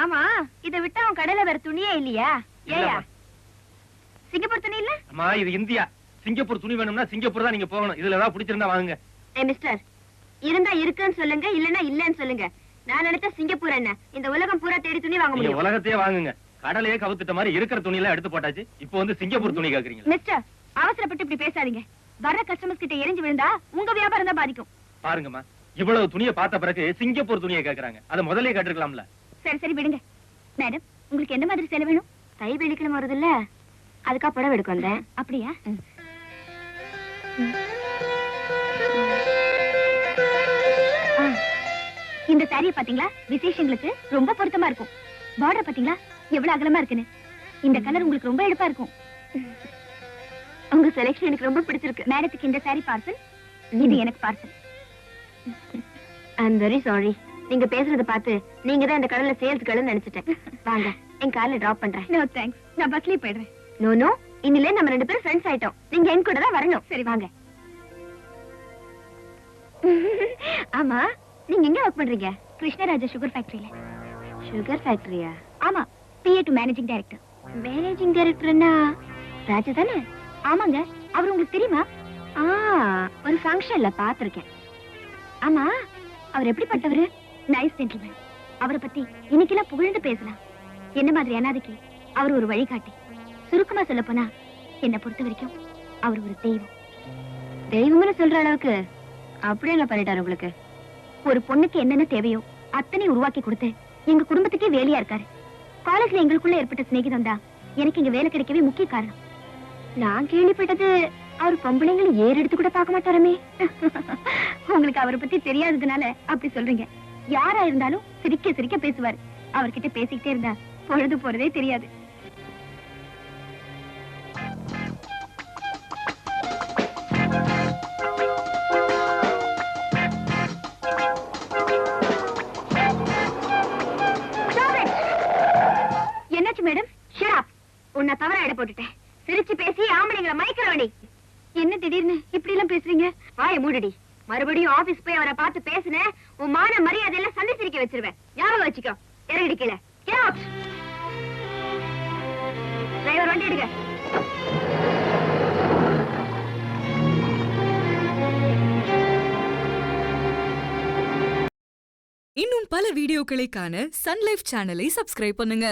ஆமா, இத விட்டா அவன் கடையில வேற துணியே இல்லையா? ஏயா சிங்கப்பூர் துணி இல்ல? அம்மா இது இந்தியா. சிங்கப்பூர் துணி வேணும்னா சிங்கப்பூர் தான் நீங்க போகணும். இதுல ஏதாவது பிடிச்சிருந்தா வாங்குங்க. மிஸ்டர், இருந்தா இருக்குன்னு சொல்லுங்க, இல்லன்னா இல்லன்னு சொல்லுங்க. நான் நினைச்ச சிங்கப்பூர் என்ன இந்த உலகம் பூரா தேடி துணி வாங்க முடியும். உலகத்தையே வாங்குங்க. கடலையே கவுத்துட்ட மாதிரி இருக்கிற துணி எல்லாம் எடுத்து போட்டாச்சு. இப்போ வந்து சிங்கப்பூர் துணி கேக்குறீங்க. மிஸ்டர், அவசரப்பட்டு இப்படி பேசாதீங்க. வர்ற கஸ்டமர்ஸ் கிட்ட எரிஞ்சு விழுந்தா உங்க வியாபாரம் தான் பாதிக்கும். பாருங்கம்மா, இவ்வளவு துணியை பார்த்த பிறகு சிங்கப்பூர் துணியை கேக்குறாங்க. அதை முதலே கேட்டிருக்கலாம்ல. சரி சரி விடுங்க. மேடம், உங்களுக்கு என்ன மாதிரி சேலை வேணும்? தை வெள்ளிக்கிழமை வருது இல்ல, அதுக்கா புடவை எடுக்க வந்தேன். அப்படியா? இந்த சாரிய பாத்தீங்களா? விசேஷங்களுக்கு ரொம்ப பொருத்தமா இருக்கும். பார்டர் பாத்தீங்களா எவ்வளவு அகலமா இருக்குன்னு. இந்த கலர் உங்களுக்கு ரொம்ப எடுப்பா இருக்கும். உங்க செலக்ஷன் எனக்கு ரொம்ப பிடிச்சிருக்கு. மேடத்துக்கு இந்த சாரி பார்சல், இது எனக்கு பார்சல். I'm very sorry. நீங்க பேசுறத பார்த்து நீங்க தான் இந்த கடல்ல சேல்ஸ் கலன்னு நினைச்சிட்டேன். வாங்க, என் கார்ல டிராப் பண்றேன். நோ தேங்க்ஸ், நான் பஸ்லயே போயிடுறேன். நோ நோ, இன்னிலே நம்ம 2 பேரும் ஃப்ரெண்ட்ஸ் ஆயிட்டோம். நீங்க என் கூட தான் வரணும். சரி வாங்க. ஆமா, நீங்க எங்க வர்க் பண்றீங்க? கிருஷ்ணராஜா சுகர் ஃபேக்டரியில. சுகர் ஃபேக்டரியா? ஆமா, PA to managing director. Managing டைரக்டர்னா ராஜா தானே? ஆமாங்க. அவர் உங்களுக்கு தெரியுமா? ஒரு ஃபங்க்ஷன்ல பாத்திருக்கேன். ஆமா, அவர் எப்படிப்பட்டவரு? Nice gentleman. அவரை பத்தி இன்னைக்கெல்லாம் புகழ்ந்து பேசலாம். என்ன மாதிரி அனாதைக்கு அவர் ஒரு வழிகாட்டி. சுருக்கமா சொல்ல போனா என்ன பொறுத்த வரைக்கும் அவர் ஒரு தெய்வம். தெய்வம்னு சொல்ற அளவுக்கு அப்படி என்ன பண்ணிட்டாரு உங்களுக்கு? ஒரு பொண்ணுக்கு என்னென்ன தேவையோ அத்தனை உருவாக்கி கொடுத்து எங்க குடும்பத்துக்கே வேலையா இருக்காரு. காலேஜ்ல எங்களுக்குள்ள ஏற்பட்ட சிநேகிதம் தான் எனக்கு இங்க வேலை கிடைக்கவே முக்கிய காரணம். நான் கேள்விப்பட்டது அவர் பொம்பளைங்களை ஏறெடுத்து கூட பார்க்க மாட்டாருமே. உங்களுக்கு அவரை பத்தி தெரியாததுனால அப்படி சொல்றீங்க. யாரா இருந்தாலும் சிரிக்க சிரிக்க பேசுவாரு. அவர்கிட்ட பேசிக்கிட்டே இருந்தா பொழுது போறதே தெரியாது. என்னாச்சு மேடம்? Shut up. உன்னை தவறா இட போட்டுட்டேன். சிரிச்சு பேசி ஆம்பளைங்களை மயக்கிற வேண்டி. என்ன திடீர்னு இப்படி எல்லாம் பேசுறீங்க? வாய மூடுடி. மறுபடியும் ஆபீஸ் போய் அவரை பார்த்து பேசுன உன் மான மரியாதை எல்லாம் சந்திச்சிருக்க வச்சிருவேன். ஞாபகம் வச்சுக்கோ. இறங்கி கீழே. Get out. டிரைவர் வண்டி எடுங்க. இன்னும் பல வீடியோக்களை காண சன் லைஃப் சேனலை சப்ஸ்கிரைப் பண்ணுங்க.